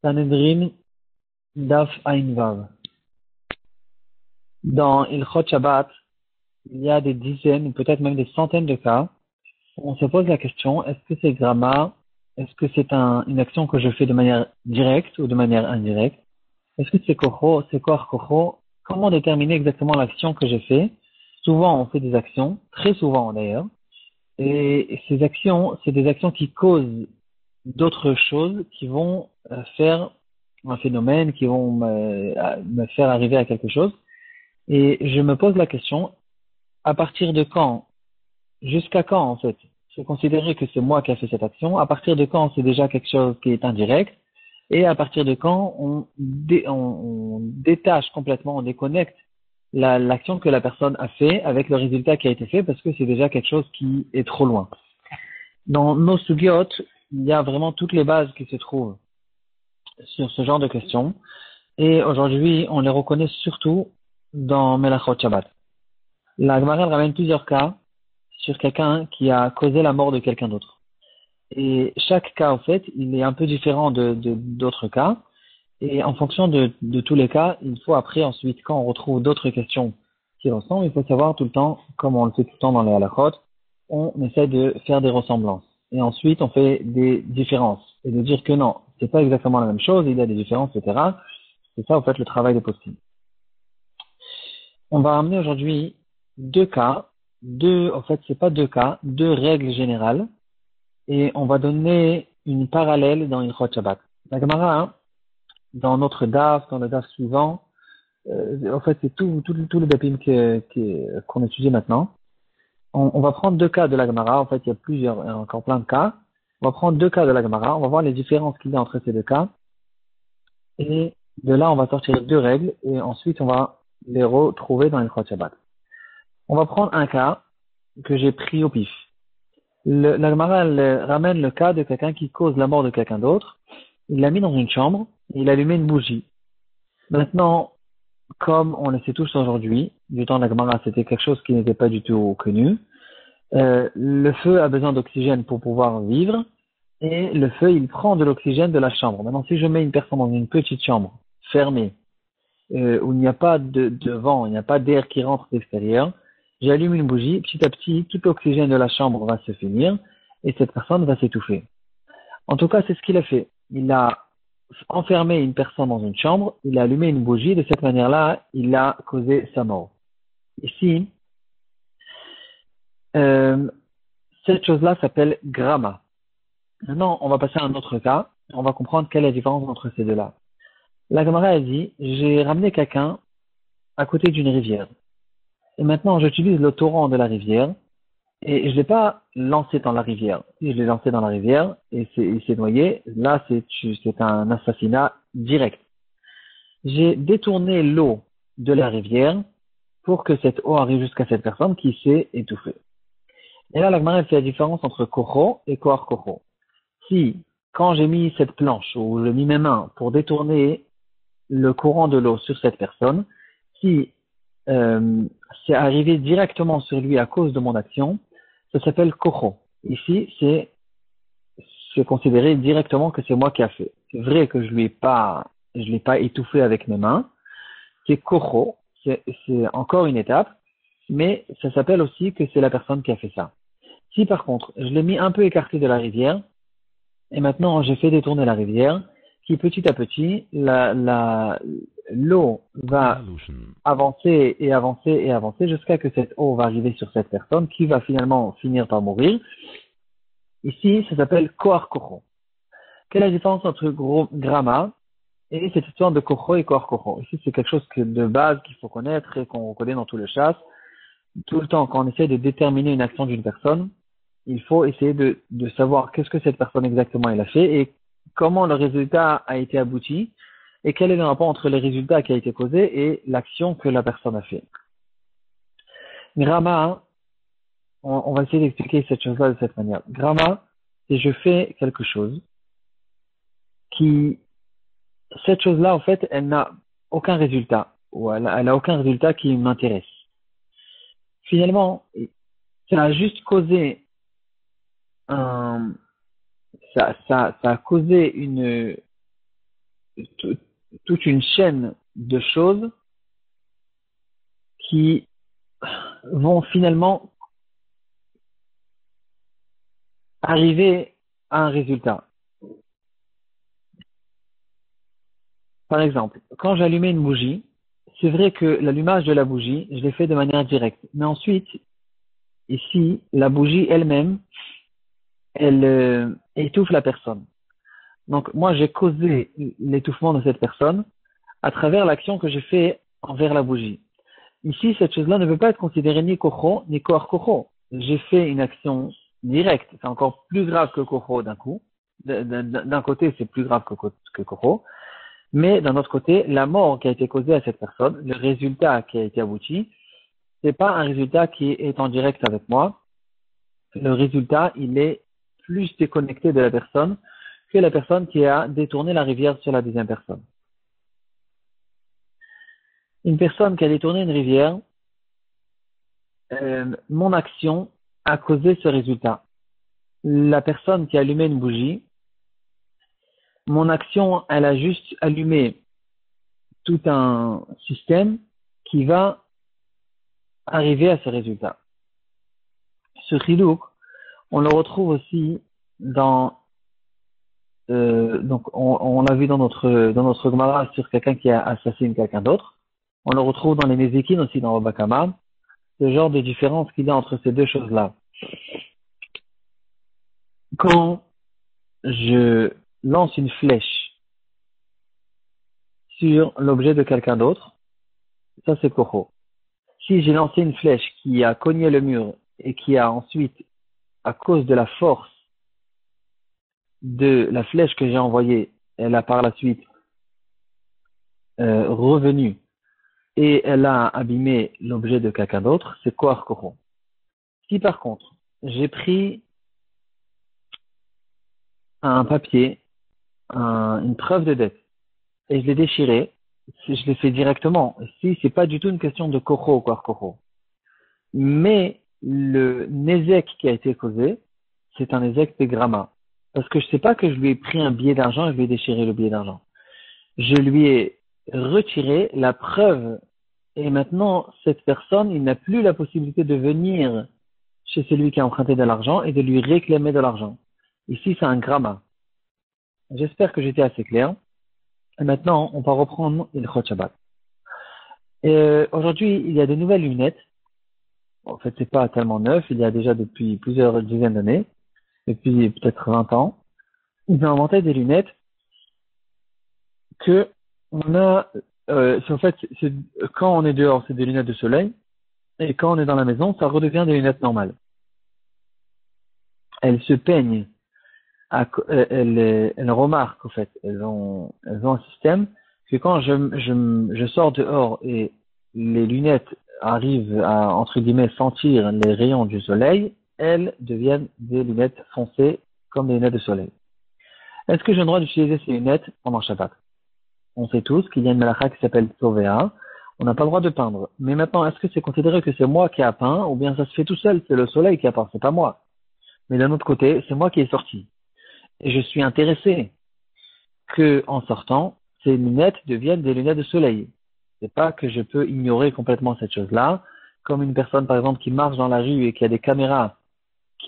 Sanhedrin Daf Ain Vav. Dans Ilchot Shabbat, il y a des dizaines, ou peut-être même des centaines de cas où on se pose la question, est-ce que c'est gramma, est-ce que c'est une action que je fais de manière directe ou de manière indirecte? Est-ce que c'est kocho, c'est kor kocho? Comment déterminer exactement l'action que j'ai fait? Souvent, on fait des actions, très souvent d'ailleurs, et ces actions, c'est des actions qui causent d'autres choses qui vont faire un phénomène, qui vont me faire arriver à quelque chose. Et je me pose la question, à partir de quand, jusqu'à quand en fait, c'est considéré que c'est moi qui ai fait cette action, à partir de quand c'est déjà quelque chose qui est indirect, et à partir de quand on détache complètement, on déconnecte l'action que la personne a fait avec le résultat qui a été fait parce que c'est déjà quelque chose qui est trop loin. Dans nos sugiot, il y a vraiment toutes les bases qui se trouvent sur ce genre de questions. Et aujourd'hui, on les reconnaît surtout dans Melachot Shabbat. La Gemara ramène plusieurs cas sur quelqu'un qui a causé la mort de quelqu'un d'autre. Et chaque cas, en fait, il est un peu différent d'autres cas. Et en fonction de tous les cas, il faut après, ensuite, quand on retrouve d'autres questions qui ressemblent, il faut savoir tout le temps, comme on le fait tout le temps dans les halachot, on essaie de faire des ressemblances. Et ensuite, on fait des différences. Et de dire que non, c'est pas exactement la même chose, il y a des différences, etc. C'est ça, en fait, le travail des possibles. On va ramener aujourd'hui en fait, c'est pas deux cas, deux règles générales. Et on va donner une parallèle dans Ilchot Shabbat. La Gemara, dans notre DAF, dans le DAF suivant, en fait, c'est tout le dapim qu'on étudie maintenant. On va prendre deux cas de la Gemara. En fait, il y a encore plein de cas. On va prendre deux cas de la Gemara. On va voir les différences qu'il y a entre ces deux cas. Et de là, on va sortir deux règles. Et ensuite, on va les retrouver dans Ilchot Shabbat. On va prendre un cas que j'ai pris au pif. La Gemara ramène le cas de quelqu'un qui cause la mort de quelqu'un d'autre. Il l'a mis dans une chambre et il a allumé une bougie. Maintenant, comme on le sait tous aujourd'hui, du temps de la Gemara, c'était quelque chose qui n'était pas du tout connu. Le feu a besoin d'oxygène pour pouvoir vivre et le feu, il prend de l'oxygène de la chambre. Maintenant, si je mets une personne dans une petite chambre fermée où il n'y a pas de vent, il n'y a pas d'air qui rentre d'extérieur, j'allume une bougie, petit à petit, tout l'oxygène de la chambre va se finir et cette personne va s'étouffer. En tout cas, c'est ce qu'il a fait. Il a enfermé une personne dans une chambre, il a allumé une bougie, de cette manière-là, il a causé sa mort. Ici, cette chose-là s'appelle gramma. Maintenant, on va passer à un autre cas, on va comprendre quelle est la différence entre ces deux-là. La Gemara a dit, j'ai ramené quelqu'un à côté d'une rivière. Et maintenant, j'utilise le torrent de la rivière et je ne l'ai pas lancé dans la rivière. Si je l'ai lancé dans la rivière et il s'est noyé, là, c'est un assassinat direct. J'ai détourné l'eau de la rivière pour que cette eau arrive jusqu'à cette personne qui s'est étouffée. Et là, la Gemara fait la différence entre kocho et koar kocho. Si, quand j'ai mis cette planche ou j'ai mis mes mains pour détourner le courant de l'eau sur cette personne, si c'est arrivé directement sur lui à cause de mon action, ça s'appelle kocho. Ici, c'est considéré directement que c'est moi qui a fait. C'est vrai que je l'ai pas étouffé avec mes mains. C'est kocho, c'est encore une étape, mais ça s'appelle aussi que c'est la personne qui a fait ça. Si par contre, je l'ai mis un peu écarté de la rivière, et maintenant j'ai fait détourner la rivière, qui petit à petit, l'eau va avancer et avancer et avancer jusqu'à que cette eau va arriver sur cette personne qui va finalement finir par mourir. Ici, ça s'appelle koar kocho. Quelle est la différence entre gramma et cette histoire de kocho et koar kocho? Ici, c'est quelque chose de base qu'il faut connaître et qu'on reconnaît dans tout le chasse. Tout le temps, quand on essaie de déterminer une action d'une personne, il faut essayer de savoir qu'est-ce que cette personne exactement elle a fait et comment le résultat a été abouti et quel est le rapport entre le résultat qui a été causé et l'action que la personne a fait. Gramma, on va essayer d'expliquer cette chose-là de cette manière. Gramma, c'est je fais quelque chose cette chose-là, en fait, elle n'a aucun résultat ou elle a aucun résultat qui m'intéresse. Finalement, ça a juste causé ça a causé tout- toute une chaîne de choses qui vont finalement arriver à un résultat. Par exemple, quand j'allumais une bougie, c'est vrai que l'allumage de la bougie, je l'ai fait de manière directe. Mais ensuite, ici, la bougie elle-même, elle étouffe la personne. Donc moi, j'ai causé l'étouffement de cette personne à travers l'action que j'ai fait envers la bougie. Ici, cette chose-là ne peut pas être considérée ni kocho, ni koar kocho. J'ai fait une action directe. C'est encore plus grave que kocho d'un coup. D'un côté, c'est plus grave que kocho. Mais d'un autre côté, la mort qui a été causée à cette personne, le résultat qui a été abouti, c'est pas un résultat qui est en direct avec moi. Le résultat, il est plus déconnecté de la personne que la personne qui a détourné la rivière sur la deuxième personne. Une personne qui a détourné une rivière, mon action a causé ce résultat. La personne qui a allumé une bougie, mon action, elle a juste allumé tout un système qui va arriver à ce résultat. Ce chilouk, on le retrouve aussi dans, donc on l'a vu dans notre Gemara sur quelqu'un qui a assassiné quelqu'un d'autre. On le retrouve dans les Nézékines aussi dans Obakama. Ce genre de différence qu'il y a entre ces deux choses-là. Quand je lance une flèche sur l'objet de quelqu'un d'autre, ça c'est Koro. Si j'ai lancé une flèche qui a cogné le mur et qui a ensuite, à cause de la force de la flèche que j'ai envoyée, elle a par la suite revenu et elle a abîmé l'objet de quelqu'un d'autre, c'est Koar Koro. Si par contre, j'ai pris un papier, une preuve de dette, et je l'ai déchiré, je l'ai fait directement. Si c'est pas du tout une question de Koro ou Koar Koro. Mais le Nézek qui a été causé, c'est un Nézek Pegrama. Parce que je sais pas que je lui ai pris un billet d'argent et je lui ai déchiré le billet d'argent. Je lui ai retiré la preuve et maintenant cette personne, il n'a plus la possibilité de venir chez celui qui a emprunté de l'argent et de lui réclamer de l'argent. Ici, c'est un gramma. J'espère que j'étais assez clair. Et maintenant, on va reprendre le Chot Shabbat. Aujourd'hui, il y a de nouvelles lunettes. En fait, c'est pas tellement neuf. Il y a déjà depuis plusieurs dizaines d'années, depuis peut-être 20 ans. Ils ont inventé des lunettes que on a, en fait, quand on est dehors, c'est des lunettes de soleil. Et quand on est dans la maison, ça redevient des lunettes normales. Elles se peignent, elles remarquent, en fait, elles ont un système que quand je sors dehors et les lunettes arrivent à, entre guillemets, sentir les rayons du soleil, elles deviennent des lunettes foncées comme des lunettes de soleil. Est-ce que j'ai le droit d'utiliser ces lunettes pendant Shabbat? On sait tous qu'il y a une malacha qui s'appelle Tovea. On n'a pas le droit de peindre. Mais maintenant, est-ce que c'est considéré que c'est moi qui a peint ou bien ça se fait tout seul? C'est le soleil qui a peint, c'est pas moi. Mais d'un autre côté, c'est moi qui est sorti. Et je suis intéressé que, en sortant, ces lunettes deviennent des lunettes de soleil. C'est pas que je peux ignorer complètement cette chose-là. Comme une personne, par exemple, qui marche dans la rue et qui a des caméras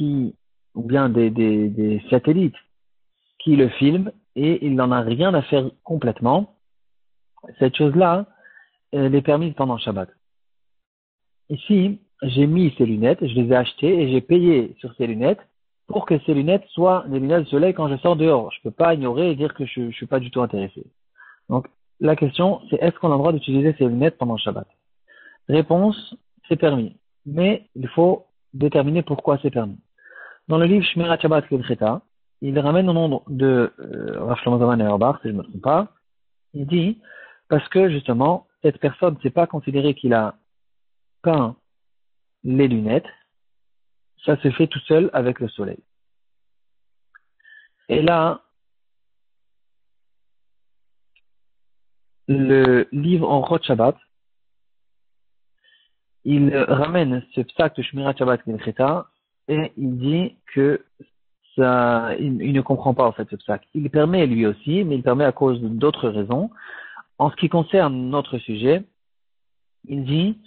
ou bien des satellites qui le filment et il n'en a rien à faire complètement. Cette chose-là, elle est permise pendant Shabbat. Ici, j'ai mis ces lunettes, je les ai achetées et j'ai payé sur ces lunettes pour que ces lunettes soient des lunettes de soleil quand je sors dehors. Je ne peux pas ignorer et dire que je ne suis pas du tout intéressé. Donc, la question, c'est est-ce qu'on a le droit d'utiliser ces lunettes pendant Shabbat? Réponse, c'est permis. Mais il faut déterminer pourquoi c'est permis. Dans le livre Shmirat Shabbat Kedcheta, il ramène au nom de Rav Shlomo Zalman Auerbach, si je ne me trompe pas, il dit, parce que justement, cette personne, c'est pas considéré qu'il a peint les lunettes, ça se fait tout seul avec le soleil. Et là, le livre en Chot Shabbat, il ramène ce psak de Shmirat Shabbat Kedcheta et il dit que il ne comprend pas en fait ce psaque. Il permet lui aussi, mais il permet à cause d'autres raisons. En ce qui concerne notre sujet, il dit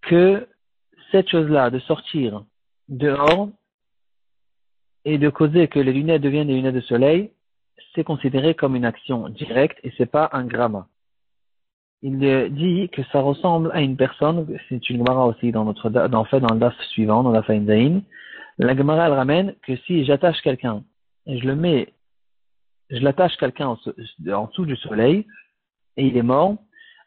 que cette chose-là de sortir dehors et de causer que les lunettes deviennent des lunettes de soleil, c'est considéré comme une action directe et c'est pas un gramma. Il dit que ça ressemble à une personne, c'est une Gemara aussi dans le daf suivant, dans la Faïn Zaïn. La Gemara, elle ramène que si j'attache quelqu'un et je l'attache quelqu'un en dessous du soleil et il est mort,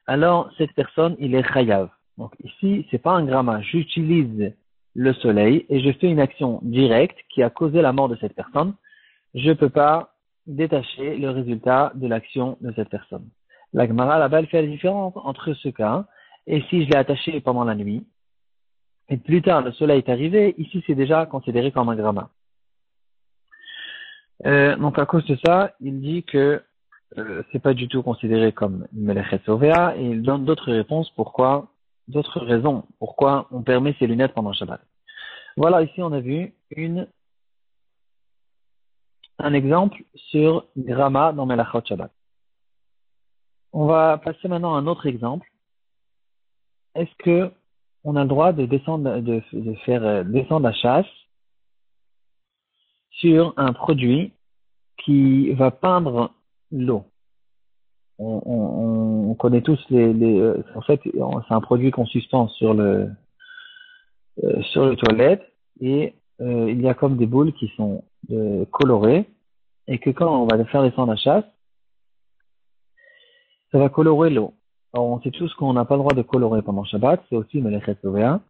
alors cette personne, il est chayav. Donc ici, c'est pas un gramma. J'utilise le soleil et je fais une action directe qui a causé la mort de cette personne. Je peux pas détacher le résultat de l'action de cette personne. La Gemara, là-bas, elle fait la différence entre ce cas et si je l'ai attaché pendant la nuit et plus tard le soleil est arrivé, ici c'est déjà considéré comme un gramma. Donc à cause de ça, il dit que c'est pas du tout considéré comme une melechet sovea et il donne d'autres réponses d'autres raisons pourquoi on permet ces lunettes pendant Shabbat. Voilà, ici on a vu un exemple sur gramma dans Melachot Shabbat. On va passer maintenant à un autre exemple. Est-ce que on a le droit de descendre, de faire descendre la chasse sur un produit qui va peindre l'eau? On connaît tous en fait, c'est un produit qu'on suspend sur le toilette et il y a comme des boules qui sont colorées et que quand on va faire descendre la chasse, ça va colorer l'eau. Alors, on sait tous qu'on n'a pas le droit de colorer pendant Shabbat, c'est aussi Melechet Sovea.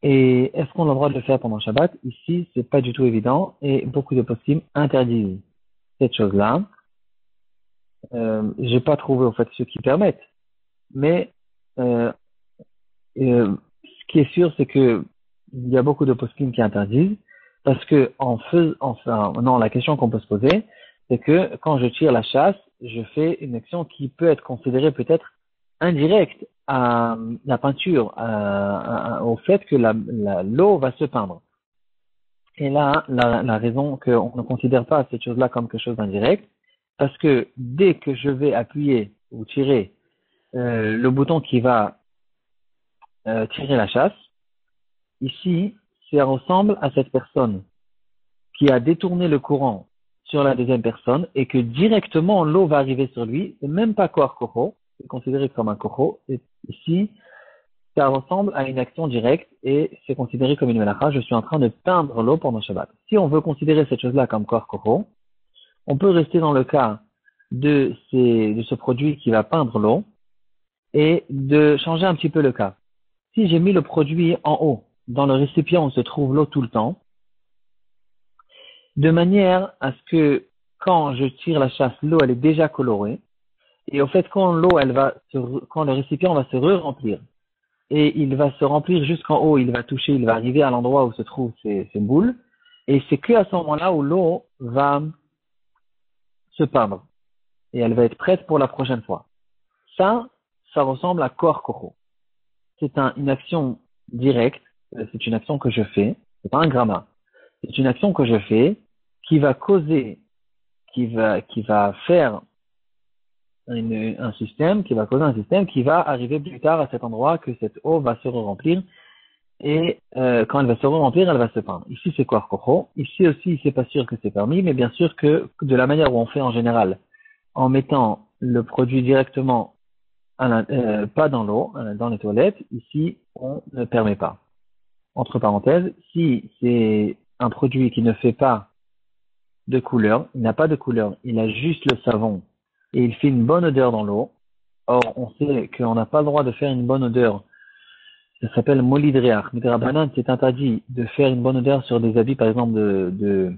Et est-ce qu'on a le droit de le faire pendant Shabbat? Ici, c'est pas du tout évident et beaucoup de poskim interdisent cette chose-là. J'ai pas trouvé au fait ceux qui permettent, mais ce qui est sûr, c'est que il y a beaucoup de poskim qui interdisent parce que la question qu'on peut se poser, c'est que quand je tire la chasse, je fais une action qui peut être considérée peut-être indirecte à la peinture, au fait que l'eau va se peindre. Et là, la raison qu'on ne considère pas cette chose-là comme quelque chose d'indirect, parce que dès que je vais appuyer ou tirer le bouton qui va tirer la chasse, ici, ça ressemble à cette personne qui a détourné le courant sur la deuxième personne et que directement l'eau va arriver sur lui. C'est même pas koach kocho, c'est considéré comme un kocho. Et ici, ça ressemble à une action directe et c'est considéré comme une melacha. Je suis en train de peindre l'eau pendant Shabbat. Si on veut considérer cette chose-là comme koach kocho, on peut rester dans le cas de ce produit qui va peindre l'eau et de changer un petit peu le cas. Si j'ai mis le produit en haut, dans le récipient où se trouve l'eau tout le temps, de manière à ce que quand je tire la chasse, l'eau elle est déjà colorée, et au fait quand quand le récipient va se re-remplir, et il va se remplir jusqu'en haut, il va arriver à l'endroit où se trouvent ces boules, et c'est que à ce moment-là où l'eau va se peindre, et elle va être prête pour la prochaine fois. Ça ressemble à koach kocho. C'est une action directe, c'est une action que je fais, c'est pas un gramma. C'est une action que je fais qui va causer, qui va faire un système, qui va causer un système qui va arriver plus tard à cet endroit que cette eau va se remplir et quand elle va se remplir, elle va se peindre. Ici c'est koach kocho. Ici aussi c'est pas sûr que c'est permis, mais bien sûr que de la manière où on fait en général, en mettant le produit directement pas dans l'eau, dans les toilettes, ici on ne permet pas. Entre parenthèses, si c'est un produit qui ne fait pas de couleur, il n'a pas de couleur, il a juste le savon et il fait une bonne odeur dans l'eau. Or, on sait qu'on n'a pas le droit de faire une bonne odeur. Ça s'appelle molidreach. Midrabanan, c'est interdit de faire une bonne odeur sur des habits, par exemple, de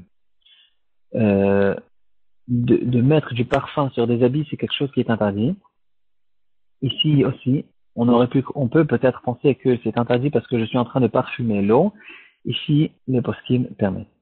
mettre du parfum sur des habits, c'est quelque chose qui est interdit. Ici aussi, on peut peut-être penser que c'est interdit parce que je suis en train de parfumer l'eau. Ici, les poskim permettent.